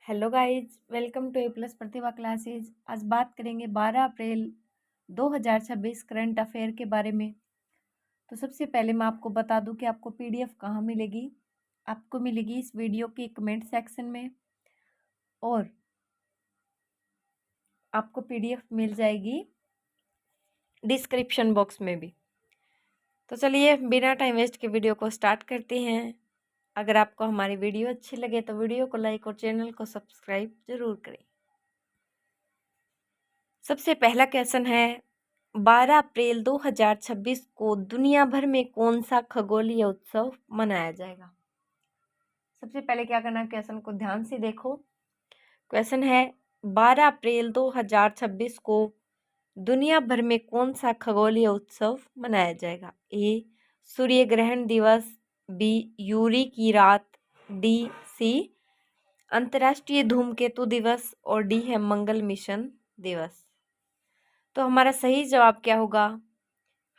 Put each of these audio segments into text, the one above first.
Hello guys, welcome to A plus Pratibha classes. आज बात करेंगे 12 अप्रैल 2026 करंट अफेयर के बारे में। तो सबसे पहले मैं आपको बता दूं कि आपको पीडीएफ कहाँ मिलेगी। आपको मिलेगी इस वीडियो के कमेंट सेक्शन में, और आपको पीडीएफ मिल जाएगी डिस्क्रिप्शन बॉक्स में भी। तो चलिए बिना टाइम वेस्ट के वीडियो को स्टार्ट करते हैं। अगर आपको हमारी वीडियो अच्छी लगे तो वीडियो को लाइक और चैनल को सब्सक्राइब जरूर करें। सबसे पहला क्वेश्चन है, 12 अप्रैल 2026 को दुनिया भर में कौन सा खगोलीय उत्सव मनाया जाएगा। सबसे पहले क्या करना है, क्वेश्चन को ध्यान से देखो। क्वेश्चन है 12 अप्रैल 2026 को दुनिया भर में कौन सा खगोलीय उत्सव मनाया जाएगा। ए सूर्य ग्रहण दिवस, बी यूरी की रात, डी सी अंतर्राष्ट्रीय धूमकेतु दिवस, और डी है मंगल मिशन दिवस। तो हमारा सही जवाब क्या होगा?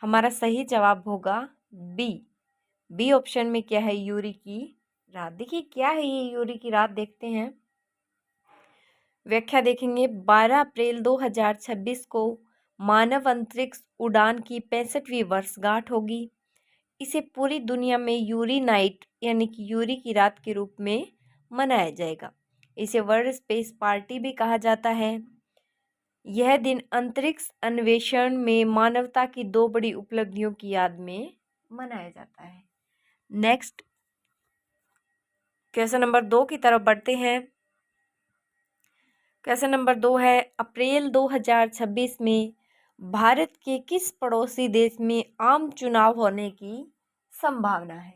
हमारा सही जवाब होगा बी ऑप्शन में। क्या है? यूरी की रात। देखिए क्या है ये यूरी की रात, देखते हैं। व्याख्या देखेंगे। 12 अप्रैल 2026 को मानव अंतरिक्ष उड़ान की 65वीं वर्षगांठ होगी। इसे पूरी दुनिया में यूरी नाइट यानी कि यूरी की रात के रूप में मनाया जाएगा। इसे वर्ल्ड स्पेस पार्टी भी कहा जाता है। यह दिन अंतरिक्ष अन्वेषण में मानवता की 2 बड़ी उपलब्धियों की याद में मनाया जाता है। नेक्स्ट क्वेश्चन नंबर 2 की तरफ बढ़ते हैं। क्वेश्चन नंबर 2 है, अप्रैल 2026 में भारत के किस पड़ोसी देश में आम चुनाव होने की संभावना है।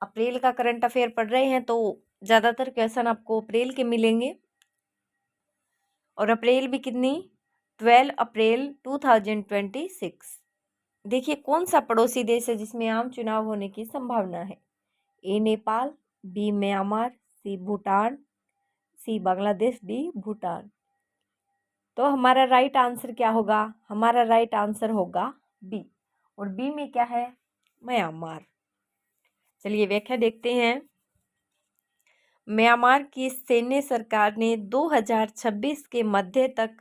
अप्रैल का करंट अफेयर पढ़ रहे हैं तो ज़्यादातर क्वेश्चन आपको अप्रैल के मिलेंगे, और अप्रैल भी कितनी? 12 अप्रैल 2026। देखिए कौन सा पड़ोसी देश है जिसमें आम चुनाव होने की संभावना है। ए नेपाल, बी म्यांमार, सी भूटान, सी बांग्लादेश, डी भूटान। तो हमारा राइट आंसर क्या होगा? हमारा राइट आंसर होगा बी, और बी में क्या है? म्यांमार। चलिए व्याख्या देखते हैं। म्यांमार की सैन्य सरकार ने 2026 के मध्य तक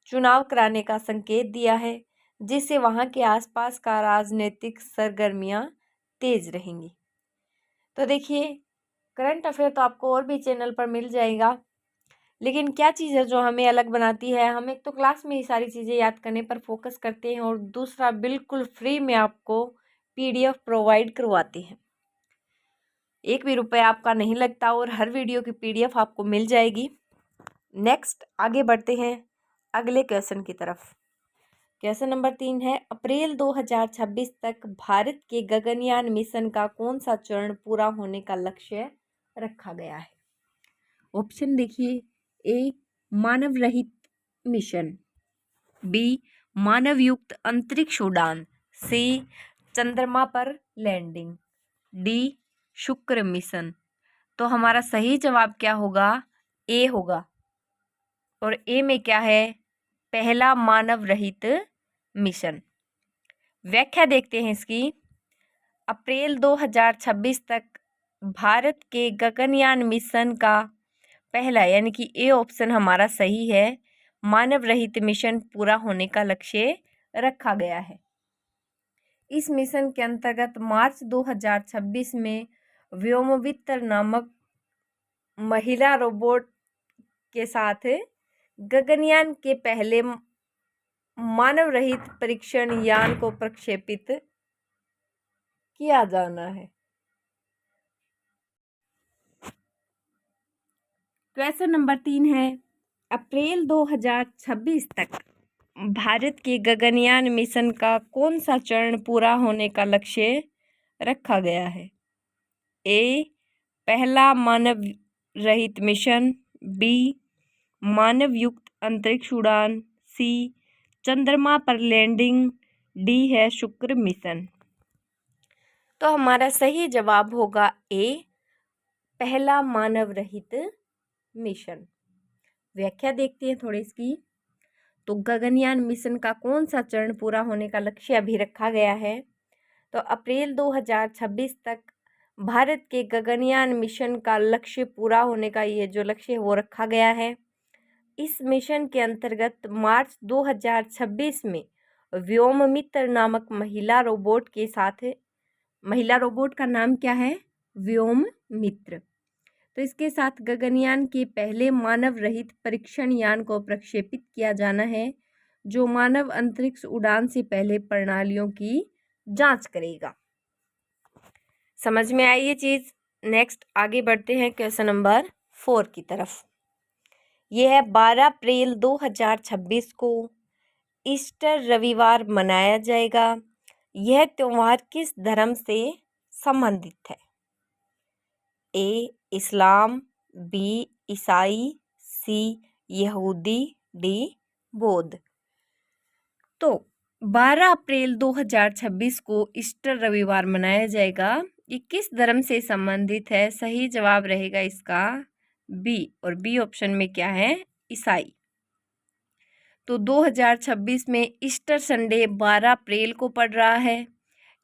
चुनाव कराने का संकेत दिया है, जिससे वहां के आसपास का राजनीतिक सरगर्मियां तेज रहेंगी। तो देखिए करंट अफेयर तो आपको और भी चैनल पर मिल जाएगा, लेकिन क्या चीज़ है जो हमें अलग बनाती है? हम एक तो क्लास में ही सारी चीज़ें याद करने पर फोकस करते हैं, और दूसरा बिल्कुल फ्री में आपको पीडीएफ प्रोवाइड करवाते हैं। 1 भी रुपया आपका नहीं लगता, और हर वीडियो की पीडीएफ आपको मिल जाएगी। नेक्स्ट आगे बढ़ते हैं अगले क्वेश्चन की तरफ। क्वेश्चन नंबर 3 है, अप्रैल 2026 तक भारत के गगनयान मिशन का कौन सा चरण पूरा होने का लक्ष्य रखा गया है। ऑप्शन देखिए। ए मानव रहित मिशन, बी मानव युक्त अंतरिक्ष उड़ान, सी चंद्रमा पर लैंडिंग, डी शुक्र मिशन। तो हमारा सही जवाब क्या होगा? ए होगा, और ए में क्या है? पहला मानव रहित मिशन। व्याख्या देखते हैं इसकी। अप्रैल 2026 तक भारत के गगनयान मिशन का पहला यानी कि ए ऑप्शन हमारा सही है, मानव रहित मिशन पूरा होने का लक्ष्य रखा गया है। इस मिशन के अंतर्गत मार्च 2026 में व्योमवित्र नामक महिला रोबोट के साथ गगनयान के पहले मानव रहित परीक्षण यान को प्रक्षेपित किया जाना है। क्वेश्चन नंबर 3 है, अप्रैल 2026 तक भारत के गगनयान मिशन का कौन सा चरण पूरा होने का लक्ष्य रखा गया है। ए पहला मानव रहित मिशन, बी मानव युक्त अंतरिक्ष उड़ान, सी चंद्रमा पर लैंडिंग, डी है शुक्र मिशन। तो हमारा सही जवाब होगा ए पहला मानव रहित मिशन। व्याख्या देखते हैं थोड़ी इसकी। तो गगनयान मिशन का कौन सा चरण पूरा होने का लक्ष्य अभी रखा गया है? तो अप्रैल 2026 तक भारत के गगनयान मिशन का लक्ष्य पूरा होने का ये जो लक्ष्य है वो रखा गया है। इस मिशन के अंतर्गत मार्च 2026 में व्योममित्र नामक महिला रोबोट के साथ, महिला रोबोट का नाम क्या है? व्योममित्र। तो इसके साथ गगनयान के पहले मानव रहित परीक्षण यान को प्रक्षेपित किया जाना है, जो मानव अंतरिक्ष उड़ान से पहले प्रणालियों की जांच करेगा। समझ में आई ये चीज? नेक्स्ट आगे बढ़ते हैं क्वेश्चन नंबर 4 की तरफ। यह है 12 अप्रैल 2026 को ईस्टर रविवार मनाया जाएगा। यह त्योहार किस धर्म से संबंधित है? ए इस्लाम, बी ईसाई, सी यहूदी, डी बौद्ध। तो 12 अप्रैल 2026 को ईस्टर रविवार मनाया जाएगा। ये किस धर्म से संबंधित है? सही जवाब रहेगा इसका बी, और बी ऑप्शन में क्या है? ईसाई। तो 2026 में ईस्टर संडे 12 अप्रैल को पड़ रहा है।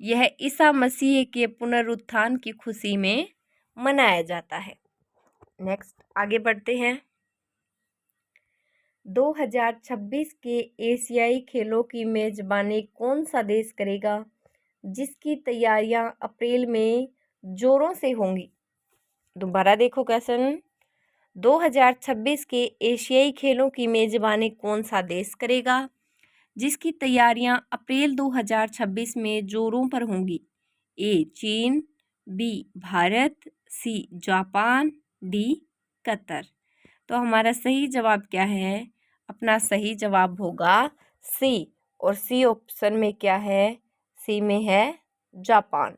यह ईसा मसीह के पुनरुत्थान की खुशी में मनाया जाता है। नेक्स्ट आगे बढ़ते हैं। 2026 के एशियाई खेलों की मेजबानी कौन सा देश करेगा, जिसकी तैयारियां अप्रैल में जोरों से होंगी? दोबारा देखो क्वेश्चन। 2026 के एशियाई खेलों की मेजबानी कौन सा देश करेगा, जिसकी तैयारियां अप्रैल 2026 में जोरों पर होंगी? ए चीन, B Bharat, C Japan, D Qatar. तो हमारा सही जवाब क्या है? अपना सही जवाब होगा सी, और सी ऑप्शन में क्या है? सी में है जापान।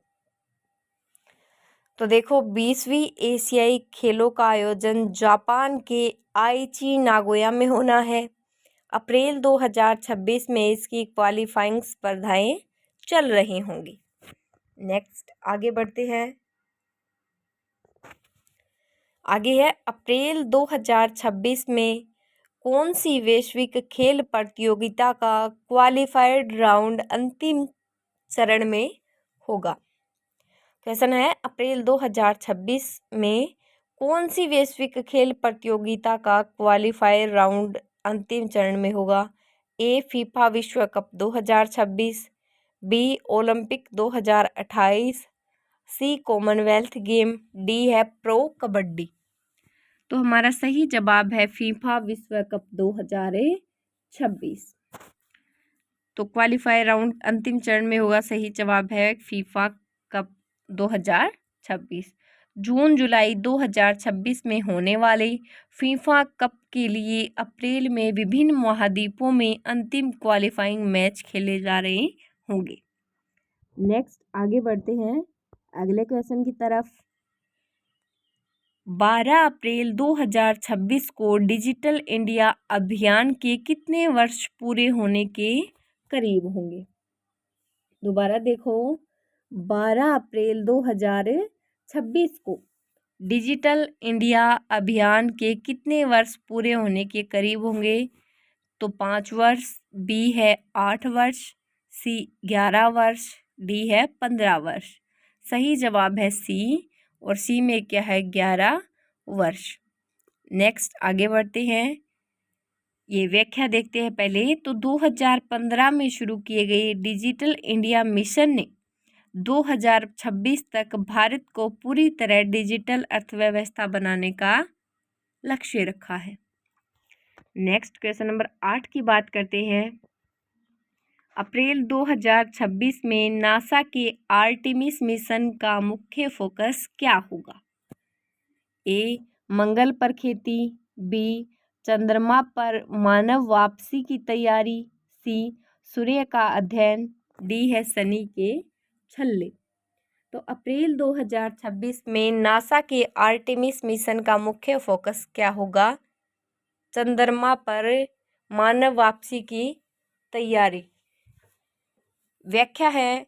तो देखो 20वीं एशियाई खेलों का आयोजन जापान के आईची नागोया में होना है। अप्रैल 2026 में इसकी क्वालिफाइंग स्पर्धाएं चल रही होंगी। नेक्स्ट आगे बढ़ते हैं। आगे है अप्रैल 2026 में कौन सी वैश्विक खेल प्रतियोगिता का क्वालिफाइड राउंड अंतिम चरण में होगा? क्वेश्चन है अप्रैल 2026 में कौन सी वैश्विक खेल प्रतियोगिता का क्वालिफायर राउंड अंतिम चरण में होगा? ए फीफा विश्व कप 2026, बी ओलंपिक 2028, सी कॉमनवेल्थ गेम, डी है प्रो कबड्डी। तो हमारा सही जवाब है फीफा विश्व कप 2026। तो क्वालिफायर राउंड अंतिम चरण में होगा, सही जवाब है फीफा कप 2026। जून जुलाई 2026 में होने वाले फीफा कप के लिए अप्रैल में विभिन्न महाद्वीपों में अंतिम क्वालिफाइंग मैच खेले जा रहे होंगे। नेक्स्ट आगे बढ़ते हैं अगले क्वेश्चन की तरफ। 12 अप्रैल 2026 को डिजिटल इंडिया अभियान के कितने वर्ष पूरे होने के करीब होंगे? दोबारा देखो, 12 अप्रैल 2026 को डिजिटल इंडिया अभियान के कितने वर्ष पूरे होने के करीब होंगे? तो 5 वर्ष, बी है 8 वर्ष, सी 11 वर्ष, डी है 15 वर्ष। सही जवाब है सी, और सी में क्या है? 11 वर्ष। नेक्स्ट आगे बढ़ते हैं। ये व्याख्या देखते हैं पहले। तो 2015 में शुरू किए गए डिजिटल इंडिया मिशन ने 2026 तक भारत को पूरी तरह डिजिटल अर्थव्यवस्था बनाने का लक्ष्य रखा है। नेक्स्ट क्वेश्चन नंबर 8 की बात करते हैं। अप्रैल 2026 में नासा के आर्टेमिस मिशन का मुख्य फोकस क्या होगा? ए मंगल पर खेती, बी चंद्रमा पर मानव वापसी की तैयारी, सी सूर्य का अध्ययन, डी है शनि के छल्ले। तो अप्रैल 2026 में नासा के आर्टेमिस मिशन का मुख्य फोकस क्या होगा? चंद्रमा पर मानव वापसी की तैयारी। व्याख्या है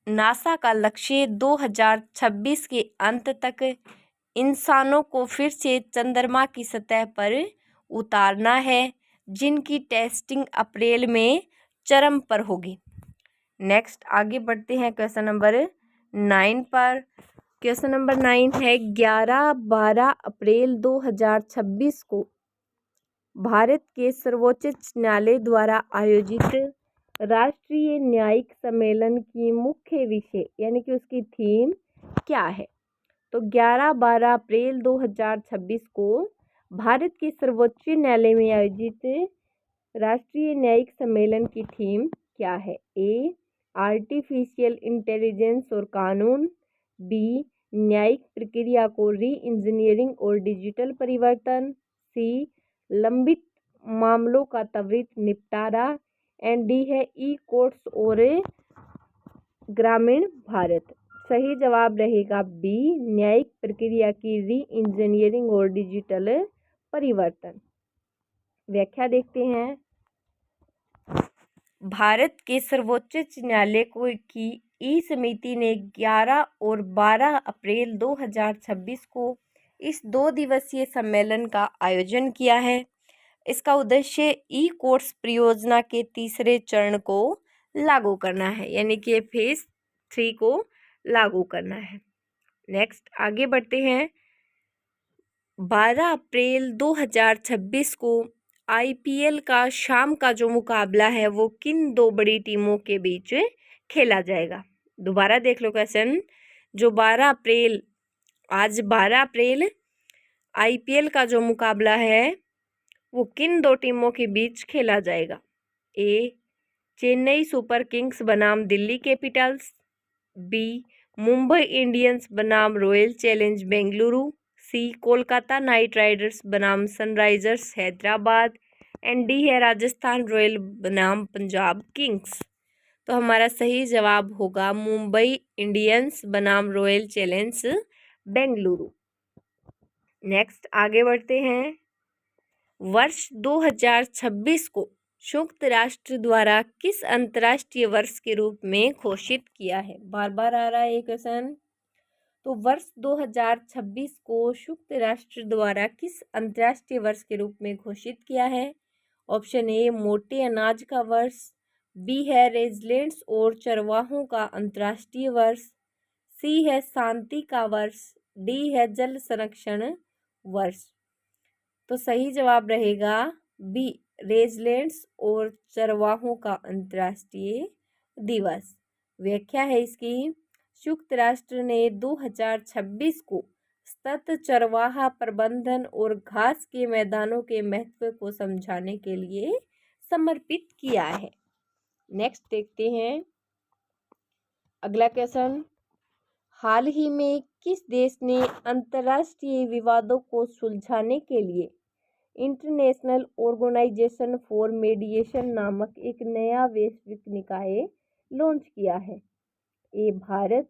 नासा का लक्ष्य 2026 के अंत तक इंसानों को फिर से चंद्रमा की सतह पर उतारना है, जिनकी टेस्टिंग अप्रैल में चरम पर होगी। नेक्स्ट आगे बढ़ते हैं क्वेश्चन नंबर 9 पर। क्वेश्चन नंबर 9 है 11-12 अप्रैल 2026 को भारत के सर्वोच्च न्यायालय द्वारा आयोजित राष्ट्रीय न्यायिक सम्मेलन की मुख्य विषय यानी कि उसकी थीम क्या है? तो 11-12 अप्रैल 2026 को भारत के सर्वोच्च न्यायालय में आयोजित राष्ट्रीय न्यायिक सम्मेलन की थीम क्या है? ए आर्टिफिशियल इंटेलिजेंस और कानून, बी न्यायिक प्रक्रिया को री इंजीनियरिंग और डिजिटल परिवर्तन, सी लंबित मामलों का त्वरित निपटारा, एंड डी है ई कोर्ट्स और ग्रामीण भारत। सही जवाब रहेगा बी न्यायिक प्रक्रिया की री इंजीनियरिंग और डिजिटल परिवर्तन। व्याख्या देखते हैं। भारत के सर्वोच्च न्यायालय की ई समिति ने 11 और 12 अप्रैल 2026 को इस 2 दिवसीय सम्मेलन का आयोजन किया है। इसका उद्देश्य ई कोर्ट्स परियोजना के तीसरे चरण को लागू करना है, यानी कि फेज 3 को लागू करना है। नेक्स्ट आगे बढ़ते हैं। 12 अप्रैल 2026 को आईपीएल का शाम का जो मुकाबला है वो किन 2 बड़ी टीमों के बीच खेला जाएगा? दोबारा देख लो क्वेश्चन। जो 12 अप्रैल आज 12 अप्रैल आईपीएल का जो मुकाबला है वो किन 2 टीमों के बीच खेला जाएगा? ए चेन्नई सुपर किंग्स बनाम Delhi Capitals, B Mumbai Indians बनाम Royal Challenge Bengaluru, C Kolkata Knight Riders बनाम सनराइजर्स हैदराबाद, एंड डी है राजस्थान रॉयल बनाम पंजाब किंग्स। तो हमारा सही जवाब होगा मुंबई इंडियंस बनाम रॉयल चैलेंज बेंगलुरु। नेक्स्ट आगे बढ़ते हैं। वर्ष 2026 को संयुक्त राष्ट्र द्वारा किस अंतर्राष्ट्रीय वर्ष के रूप में घोषित किया है? बार बार आ रहा है ये क्वेश्चन। तो वर्ष 2026 को संयुक्त राष्ट्र द्वारा किस अंतर्राष्ट्रीय वर्ष के रूप में घोषित किया है? ऑप्शन ए मोटे अनाज का वर्ष, बी है रेजिलेंट्स और चरवाहों का अंतर्राष्ट्रीय वर्ष, सी है शांति का वर्ष, डी है जल संरक्षण वर्ष। तो सही जवाब रहेगा बी रेजिलेंट्स और चरवाहों का अंतर्राष्ट्रीय दिवस। व्याख्या है इसकी। संयुक्त राष्ट्र ने 2026 को सतत चरवाहा प्रबंधन और घास के मैदानों के महत्व को समझाने के लिए समर्पित किया है। नेक्स्ट देखते हैं अगला क्वेश्चन। हाल ही में किस देश ने अंतर्राष्ट्रीय विवादों को सुलझाने के लिए इंटरनेशनल ऑर्गेनाइजेशन फॉर मीडिएशन नामक एक नया वैश्विक निकाय लॉन्च किया है? ए भारत,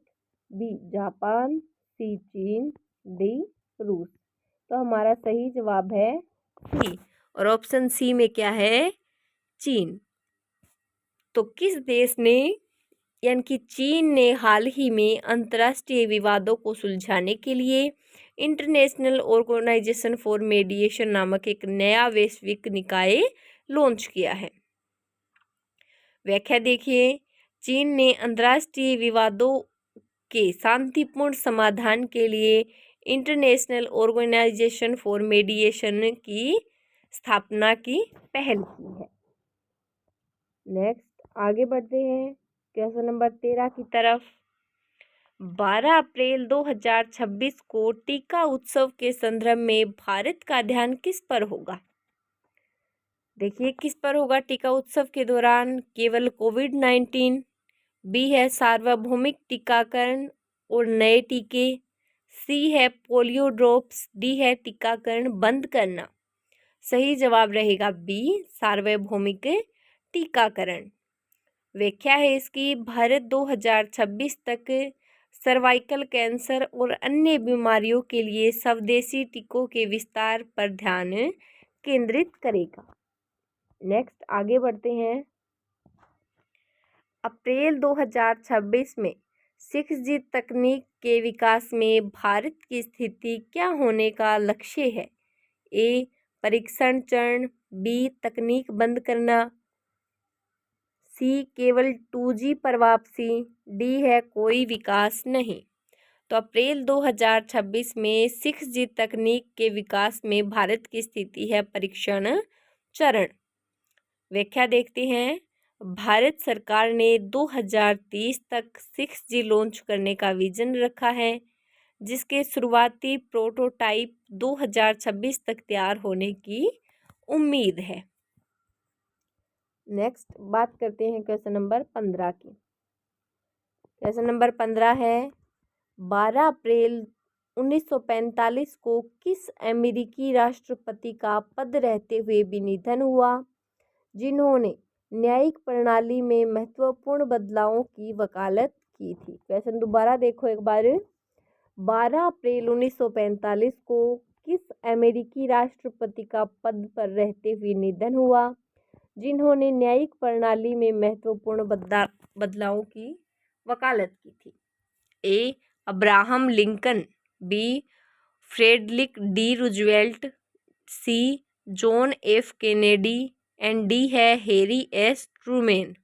बी जापान, सी चीन, डी रूस। तो हमारा सही जवाब है सी, और ऑप्शन सी में क्या है? चीन। तो किस देश ने यानी कि चीन ने हाल ही में अंतर्राष्ट्रीय विवादों को सुलझाने के लिए इंटरनेशनल ऑर्गेनाइजेशन फॉर मीडिएशन नामक एक नया वैश्विक निकाय लॉन्च किया है? व्याख्या देखिए। चीन ने अंतर्राष्ट्रीय विवादों के शांतिपूर्ण समाधान के लिए इंटरनेशनल ऑर्गेनाइजेशन फॉर मीडिएशन की स्थापना की पहल की है। नेक्स्ट आगे बढ़ते हैं क्वेश्चन नंबर 13 की तरफ। 12 अप्रैल 2026 को टीका उत्सव के संदर्भ में भारत का ध्यान किस पर होगा? देखिए किस पर होगा टीका उत्सव के दौरान? केवल कोविड-19, बी है सार्वभौमिक टीकाकरण और नए टीके, सी है पोलियो ड्रॉप्स, डी है टीकाकरण बंद करना। सही जवाब रहेगा बी सार्वभौमिक टीकाकरण। व्याख्या है इसकी। भारत 2026 तक सर्वाइकल कैंसर और अन्य बीमारियों के लिए स्वदेशी टीकों के विस्तार पर ध्यान केंद्रित करेगा। नेक्स्ट आगे बढ़ते हैं। अप्रैल 2026 में 6G तकनीक के विकास में भारत की स्थिति क्या होने का लक्ष्य है? ए परीक्षण चरण, बी तकनीक बंद करना, सी केवल 2G पर वापसी, डी है कोई विकास नहीं। तो अप्रैल 2026 में 6G तकनीक के विकास में भारत की स्थिति है परीक्षण चरण। व्याख्या देखते हैं। भारत सरकार ने 2030 तक 6G लॉन्च करने का विजन रखा है, जिसके शुरुआती प्रोटोटाइप 2026 तक तैयार होने की उम्मीद है। नेक्स्ट बात करते हैं क्वेश्चन नंबर 15 की। क्वेश्चन नंबर 15 है 12 अप्रैल 1945 को किस अमेरिकी राष्ट्रपति का पद रहते हुए भी निधन हुआ, जिन्होंने न्यायिक प्रणाली में महत्वपूर्ण बदलावों की वकालत की थी। क्वेश्चन दोबारा देखो एक बार। 12 अप्रैल 1945 को किस अमेरिकी राष्ट्रपति का पद पर रहते हुए निधन हुआ, जिन्होंने न्यायिक प्रणाली में महत्वपूर्ण बदलावों की वकालत की थी। A Abraham Lincoln, B Frederick D Roosevelt, C John F Kennedy and D है हैरी एस ट्रूमैन।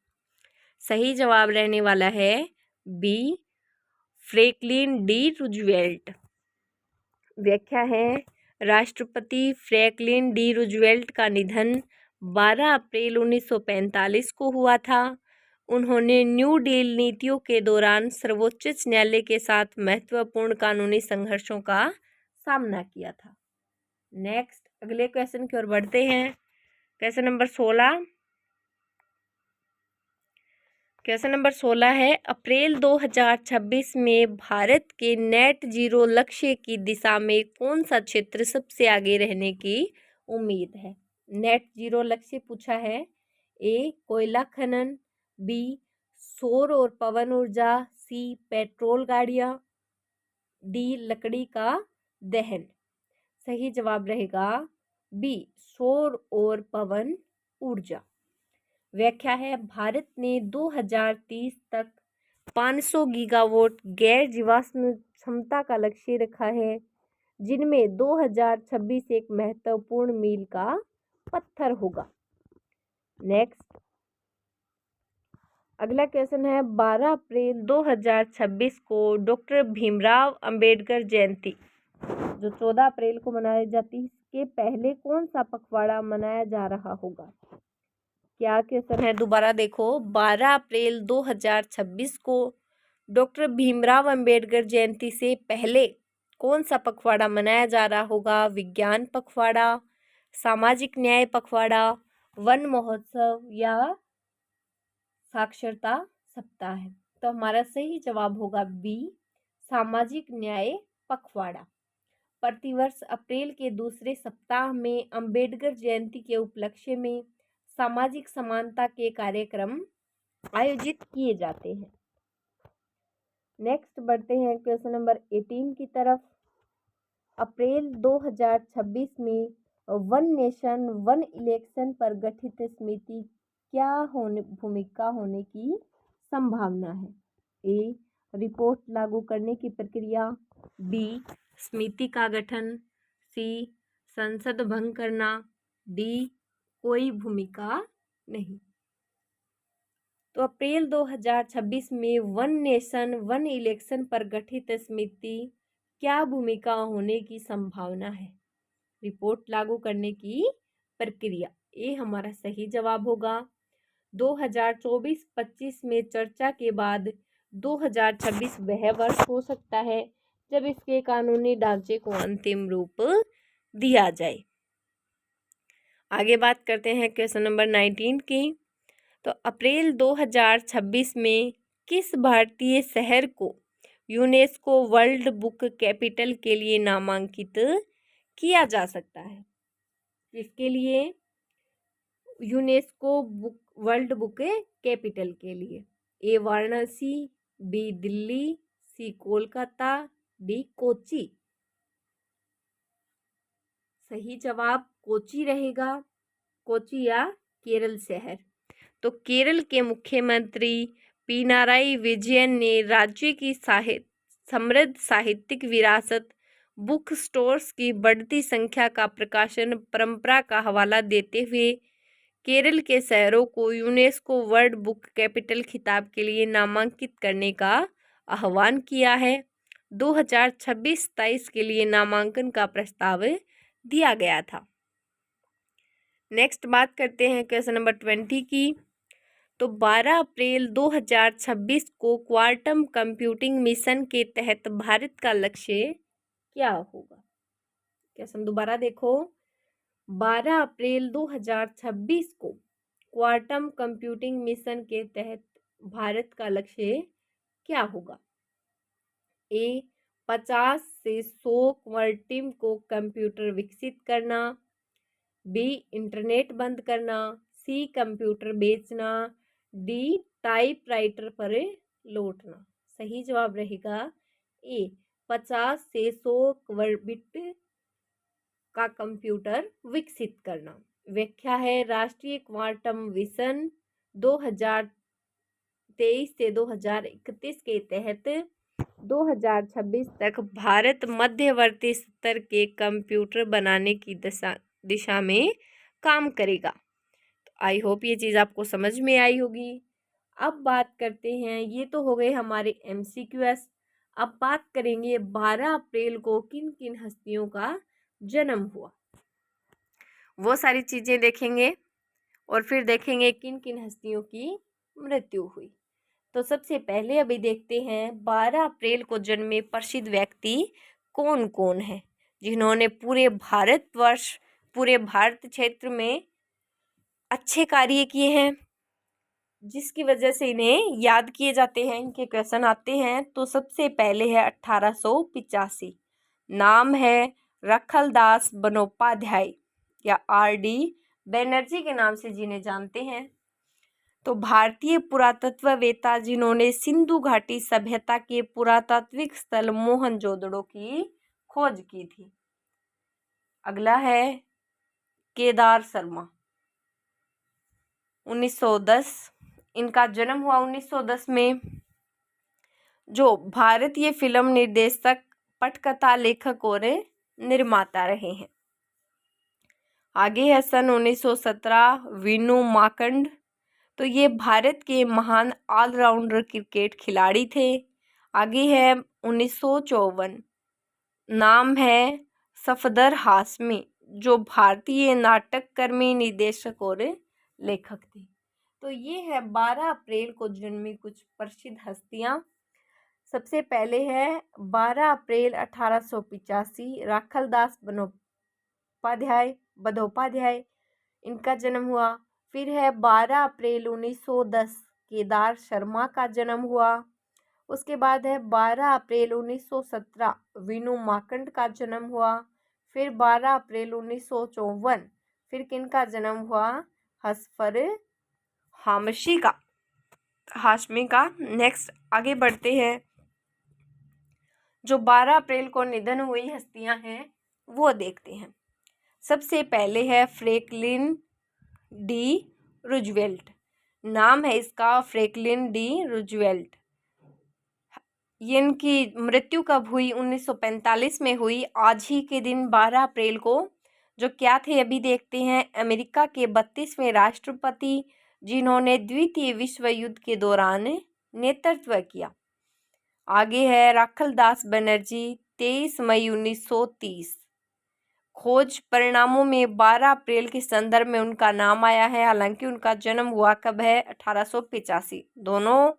सही जवाब रहने वाला है बी फ्रैंकलिन डी रूजवेल्ट। व्याख्या है राष्ट्रपति फ्रैंकलिन डी रूजवेल्ट का निधन 12 अप्रैल 1945 को हुआ था। उन्होंने न्यू डील नीतियों के दौरान सर्वोच्च न्यायालय के साथ महत्वपूर्ण कानूनी संघर्षों का सामना किया था। नेक्स्ट अगले क्वेश्चन की ओर बढ़ते हैं। Question number 16। क्वेश्चन नंबर 16 है अप्रैल 2026 में भारत के नेट जीरो लक्ष्य की दिशा में कौन सा क्षेत्र सबसे आगे रहने की उम्मीद है। नेट जीरो लक्ष्य पूछा है। ए कोयला खनन, बी सौर और पवन ऊर्जा, सी पेट्रोल गाड़ियां, डी लकड़ी का दहन। सही जवाब रहेगा बी सौर और पवन ऊर्जा। व्याख्या है भारत ने 2030 तक 500 गीगावाट गैर जीवाश्म क्षमता का लक्ष्य रखा है, जिनमें 2026 एक महत्वपूर्ण मील का पत्थर होगा। नेक्स्ट अगला क्वेश्चन है 12 अप्रैल 2026 को डॉक्टर भीमराव अंबेडकर जयंती जो 14 अप्रैल को मनाई जाती है, इसके पहले कौन सा पखवाड़ा मनाया जा रहा होगा। क्या क्वेश्चन है दोबारा देखो। 12 अप्रैल 2026 को डॉक्टर भीमराव अंबेडकर जयंती से पहले कौन सा पखवाड़ा मनाया जा रहा होगा। विज्ञान पखवाड़ा, सामाजिक न्याय पखवाड़ा, वन महोत्सव या साक्षरता सप्ताह। तो हमारा सही जवाब होगा बी सामाजिक न्याय पखवाड़ा। प्रतिवर्ष अप्रैल के दूसरे सप्ताह में अंबेडकर जयंती के उपलक्ष्य में सामाजिक समानता के कार्यक्रम आयोजित किए जाते हैं। नेक्स्ट बढ़ते हैं क्वेश्चन नंबर 18 की तरफ। अप्रैल 2026 में वन नेशन वन इलेक्शन पर गठित समिति क्या भूमिका होने की संभावना है। ए रिपोर्ट लागू करने की प्रक्रिया, बी समिति का गठन, सी संसद भंग करना, डी कोई भूमिका नहीं। तो अप्रैल 2026 में वन नेशन वन इलेक्शन पर गठित समिति क्या भूमिका होने की संभावना है। रिपोर्ट लागू करने की प्रक्रिया। ये हमारा सही जवाब होगा। 2024-25 में चर्चा के बाद 2026 वह वर्ष हो सकता है जब इसके कानूनी ढांचे को अंतिम रूप दिया जाए। आगे बात करते हैं क्वेश्चन नंबर 19 की। तो अप्रैल 2026 में किस भारतीय शहर को यूनेस्को वर्ल्ड बुक कैपिटल के लिए नामांकित किया जा सकता है। किसके लिए। यूनेस्को वर्ल्ड बुक कैपिटल के लिए। ए वाराणसी, बी दिल्ली, सी कोलकाता, डी कोच्चि। सही जवाब कोच्चि रहेगा। कोच्चि या केरल शहर। तो केरल के मुख्यमंत्री पिनाराई विजयन ने राज्य की समृद्ध साहित्यिक विरासत, बुक स्टोर्स की बढ़ती संख्या का प्रकाशन परंपरा का हवाला देते हुए केरल के शहरों को यूनेस्को वर्ल्ड बुक कैपिटल खिताब के लिए नामांकित करने का आह्वान किया है। 2026-27 के लिए नामांकन का प्रस्ताव दिया गया था। नेक्स्ट बात करते हैं क्वेश्चन नंबर 20 की। तो 12 अप्रैल 2026 को क्वांटम कंप्यूटिंग मिशन के तहत भारत का लक्ष्य क्या होगा? क्वेश्चन दोबारा देखो। 12 अप्रैल 2026 को क्वांटम कंप्यूटिंग मिशन के तहत भारत का लक्ष्य क्या होगा? ए 50 से 100 क्वांटम को कंप्यूटर विकसित करना, बी इंटरनेट बंद करना, सी कंप्यूटर बेचना, डी टाइपराइटर पर लौटना। सही जवाब रहेगा ए 50 से 100 क्वांटम का कंप्यूटर विकसित करना। व्याख्या है राष्ट्रीय क्वांटम मिशन 2023 से 2031 के तहत 2026 तक भारत मध्यवर्ती स्तर के कंप्यूटर बनाने की दिशा में काम करेगा। तो आई होप ये चीज़ आपको समझ में आई होगी। अब बात करते हैं, ये तो हो गए हमारे MCQS। अब बात करेंगे 12 अप्रैल को किन किन हस्तियों का जन्म हुआ, वो सारी चीज़ें देखेंगे और फिर देखेंगे किन किन हस्तियों की मृत्यु हुई। तो सबसे पहले अभी देखते हैं 12 अप्रैल को जन्मे प्रसिद्ध व्यक्ति कौन कौन है जिन्होंने पूरे भारत क्षेत्र में अच्छे कार्य किए हैं, जिसकी वजह से इन्हें याद किए जाते हैं। इनके क्वेश्चन आते हैं। तो सबसे पहले है 1885, नाम है रखलदास बंदोपाध्याय या RD बनर्जी के नाम से जिन्हें जानते हैं। तो भारतीय पुरातत्ववेत्ता जिन्होंने सिंधु घाटी सभ्यता के पुरातात्विक स्थल मोहनजोदड़ो की खोज की थी। अगला है केदार शर्मा, 1910, इनका जन्म हुआ 1910 में, जो भारतीय फिल्म निर्देशक, पटकथा लेखक और निर्माता रहे हैं। आगे है सन 1917 वीनू माकंड, तो ये भारत के महान ऑलराउंडर क्रिकेट खिलाड़ी थे। आगे है 1954, नाम है सफदर हाशमी, जो भारतीय नाटककर्मी, निर्देशक और लेखक थे। तो ये है 12 अप्रैल को जन्मी कुछ प्रसिद्ध हस्तियां। सबसे पहले है 12 अप्रैल 1885 राखलदास बंदोपाध्याय, इनका जन्म हुआ। फिर है 12 अप्रैल 1910 केदार शर्मा का जन्म हुआ। उसके बाद है 12 अप्रैल 1917 वीनू माकंड का जन्म हुआ। फिर 12 अप्रैल 1954 फिर किनका जन्म हुआ? हसफर हाशमी का। नेक्स्ट आगे बढ़ते हैं, जो 12 अप्रैल को निधन हुई हस्तियां हैं वो देखते हैं। सबसे पहले है फ्रैंकलिन डी रूजवेल्ट, नाम है इसका फ्रैंकलिन डी रूजवेल्ट। ये इनकी मृत्यु कब हुई? 1945 में हुई। आज ही के दिन 12 अप्रैल को जो क्या थे अभी देखते हैं। अमेरिका के 32वें राष्ट्रपति जिन्होंने द्वितीय विश्व युद्ध के दौरान नेतृत्व किया। आगे है राखलदास बनर्जी, 23 मई 1930। खोज परिणामों में 12 अप्रैल के संदर्भ में उनका नाम आया है, हालांकि उनका जन्म हुआ कब है? 1885। दोनों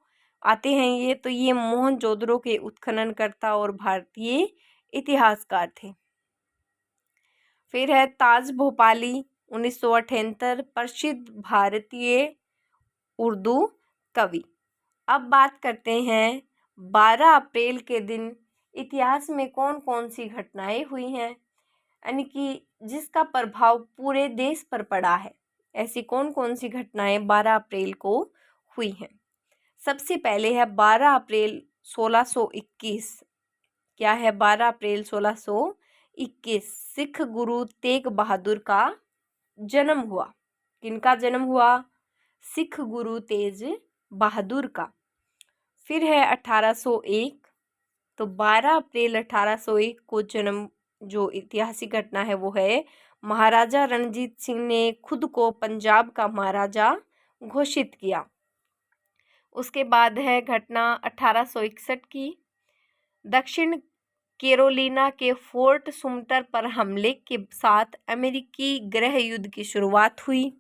आते हैं ये। तो ये मोहनजोदड़ो के उत्खननकर्ता और भारतीय इतिहासकार थे। फिर है ताज भोपाली, 1978, प्रसिद्ध भारतीय उर्दू कवि। अब बात करते हैं 12 अप्रैल के दिन इतिहास में कौन कौन सी घटनाएं हुई हैं, यानी कि जिसका प्रभाव पूरे देश पर पड़ा है। ऐसी कौन कौन सी घटनाएं 12 अप्रैल को हुई हैं। सबसे पहले है 12 अप्रैल 1621। क्या है? 12 अप्रैल 1621 सिख गुरु तेग बहादुर का जन्म हुआ। किनका जन्म हुआ? सिख गुरु तेज बहादुर का। फिर है 1801, तो 12 अप्रैल 1801 को जन्म जो ऐतिहासिक घटना है वो है महाराजा रणजीत सिंह ने खुद को पंजाब का महाराजा घोषित किया। उसके बाद है घटना 1861 की, दक्षिण कैरोलिना के फोर्ट सुमटर पर हमले के साथ अमेरिकी गृह युद्ध की शुरुआत हुई।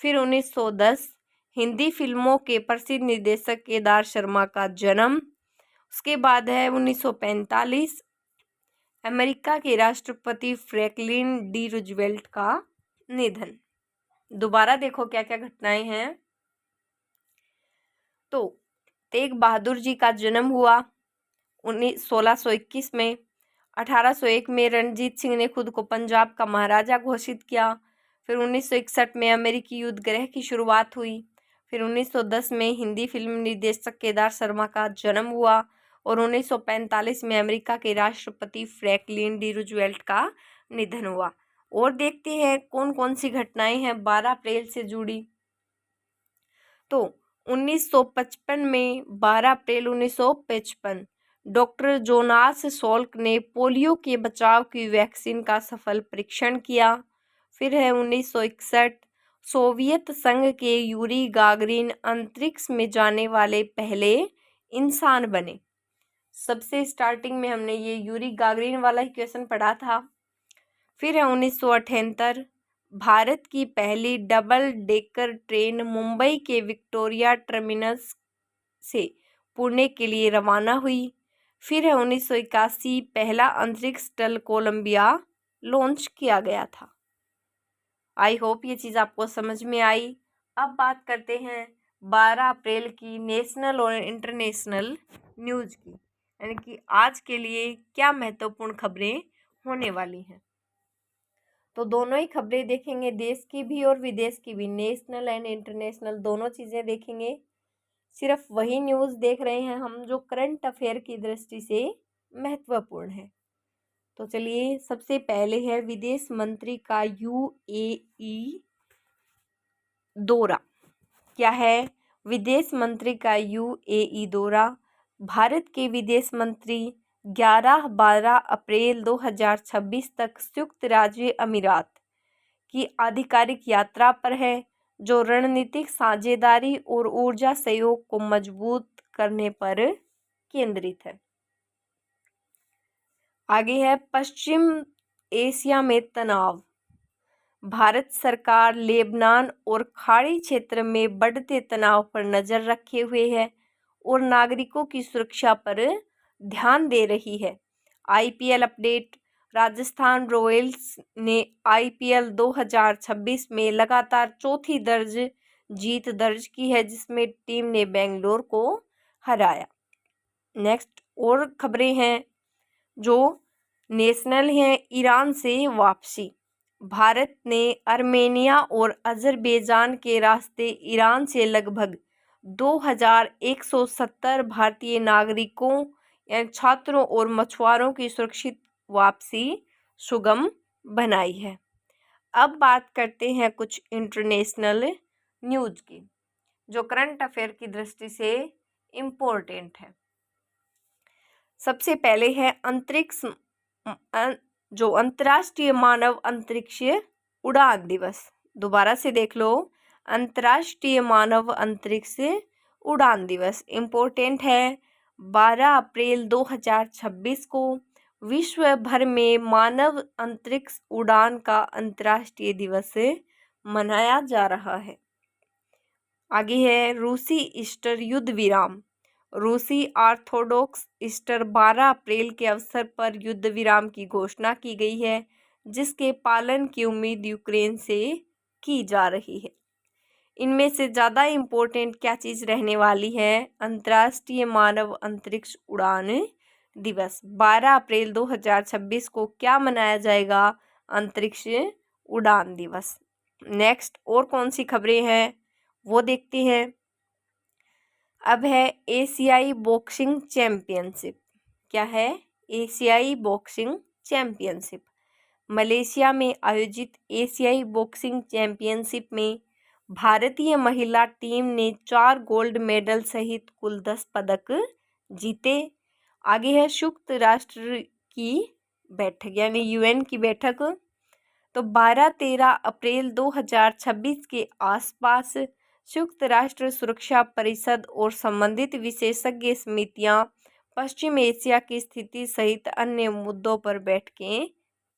फिर 1910 हिंदी फिल्मों के प्रसिद्ध निर्देशक केदार शर्मा का जन्म। उसके बाद है 1945 अमेरिका के राष्ट्रपति फ्रैंकलिन डी रूजवेल्ट का निधन। दोबारा देखो क्या क्या घटनाएं हैं। तो तेग बहादुर जी का जन्म हुआ 1621 में। 1801 में रणजीत सिंह ने खुद को पंजाब का महाराजा घोषित किया। फिर 1961 में अमेरिकी युद्ध ग्रह की शुरुआत हुई। फिर 1910 में हिंदी फिल्म निर्देशक केदार शर्मा का जन्म हुआ और 1945 में अमेरिका के राष्ट्रपति फ्रैंकलिन डी रूजवेल्ट का निधन हुआ। और देखते हैं कौन कौन सी घटनाएं हैं 12 अप्रैल से जुड़ी। तो 1955 में 12 अप्रैल 1955 डॉक्टर जोनास सॉल्क ने पोलियो के बचाव की वैक्सीन का सफल परीक्षण किया। फिर है 1961 सोवियत संघ के यूरी गागरिन अंतरिक्ष में जाने वाले पहले इंसान बने। सबसे स्टार्टिंग में हमने ये यूरी गागरिन वाला ही क्वेश्चन पढ़ा था। फिर है 1978 भारत की पहली डबल डेकर ट्रेन मुंबई के विक्टोरिया टर्मिनस से पुणे के लिए रवाना हुई। फिर है 1981 पहला अंतरिक्ष स्टल कोलंबिया लॉन्च किया गया था। आई होप ये चीज़ आपको समझ में आई। अब बात करते हैं 12 अप्रैल की नेशनल और इंटरनेशनल न्यूज़ की, यानी कि आज के लिए क्या महत्वपूर्ण खबरें होने वाली हैं। तो दोनों ही खबरें देखेंगे, देश की भी और विदेश की भी, नेशनल एंड इंटरनेशनल दोनों चीज़ें देखेंगे। सिर्फ वही न्यूज़ देख रहे हैं हम जो करंट अफेयर की दृष्टि से महत्वपूर्ण है। तो चलिए सबसे पहले है विदेश मंत्री का यूएई दौरा। क्या है? विदेश मंत्री का यूएई दौरा। भारत के विदेश मंत्री 11-12 अप्रैल 2026 तक संयुक्त राज्य अमीरात की आधिकारिक यात्रा पर है, जो रणनीतिक साझेदारी और ऊर्जा सहयोग को मजबूत करने पर केंद्रित है। आगे है पश्चिम एशिया में तनाव। भारत सरकार लेबनान और खाड़ी क्षेत्र में बढ़ते तनाव पर नज़र रखे हुए है और नागरिकों की सुरक्षा पर ध्यान दे रही है। IPL update. राजस्थान रॉयल्स ने आईपीएल 2026 में लगातार चौथी जीत दर्ज की है, जिसमें टीम ने बेंगलोर को हराया। नेक्स्ट और खबरें हैं जो नेशनल हैं। ईरान से वापसी। भारत ने आर्मेनिया और अजरबैजान के रास्ते ईरान से लगभग 2170 भारतीय नागरिकों, छात्रों और मछुआरों की सुरक्षित वापसी सुगम बनाई है। अब बात करते हैं कुछ इंटरनेशनल न्यूज़ की जो करंट अफेयर की दृष्टि से इम्पोर्टेंट है। सबसे पहले है जो अंतर्राष्ट्रीय मानव अंतरिक्ष उड़ान दिवस। दोबारा से देख लो, अंतर्राष्ट्रीय मानव अंतरिक्ष उड़ान दिवस इम्पोर्टेंट है। 12 अप्रैल 2026 को विश्व भर में मानव अंतरिक्ष उड़ान का अंतर्राष्ट्रीय दिवस मनाया जा रहा है। आगे है रूसी ईस्टर युद्ध विराम। रूसी ऑर्थोडॉक्स ईस्टर 12 अप्रैल के अवसर पर युद्ध विराम की घोषणा की गई है, जिसके पालन की उम्मीद यूक्रेन से की जा रही है। इनमें से ज़्यादा इम्पोर्टेंट क्या चीज़ रहने वाली है? अंतर्राष्ट्रीय मानव अंतरिक्ष उड़ान दिवस 12 अप्रैल 2026 को क्या मनाया जाएगा? अंतरिक्ष उड़ान दिवस। नेक्स्ट और कौन सी खबरें हैं वो देखते हैं। अब है एशियाई बॉक्सिंग चैंपियनशिप। क्या है? एशियाई बॉक्सिंग चैंपियनशिप। मलेशिया में आयोजित एशियाई बॉक्सिंग चैंपियनशिप में भारतीय महिला टीम ने 4 गोल्ड मेडल सहित कुल 10 पदक जीते। आगे है संयुक्त राष्ट्र की बैठक यानी यूएन की बैठक। तो 12-13 अप्रैल 2026 के आसपास संयुक्त राष्ट्र सुरक्षा परिषद और संबंधित विशेषज्ञ समितियां पश्चिम एशिया की स्थिति सहित अन्य मुद्दों पर बैठकें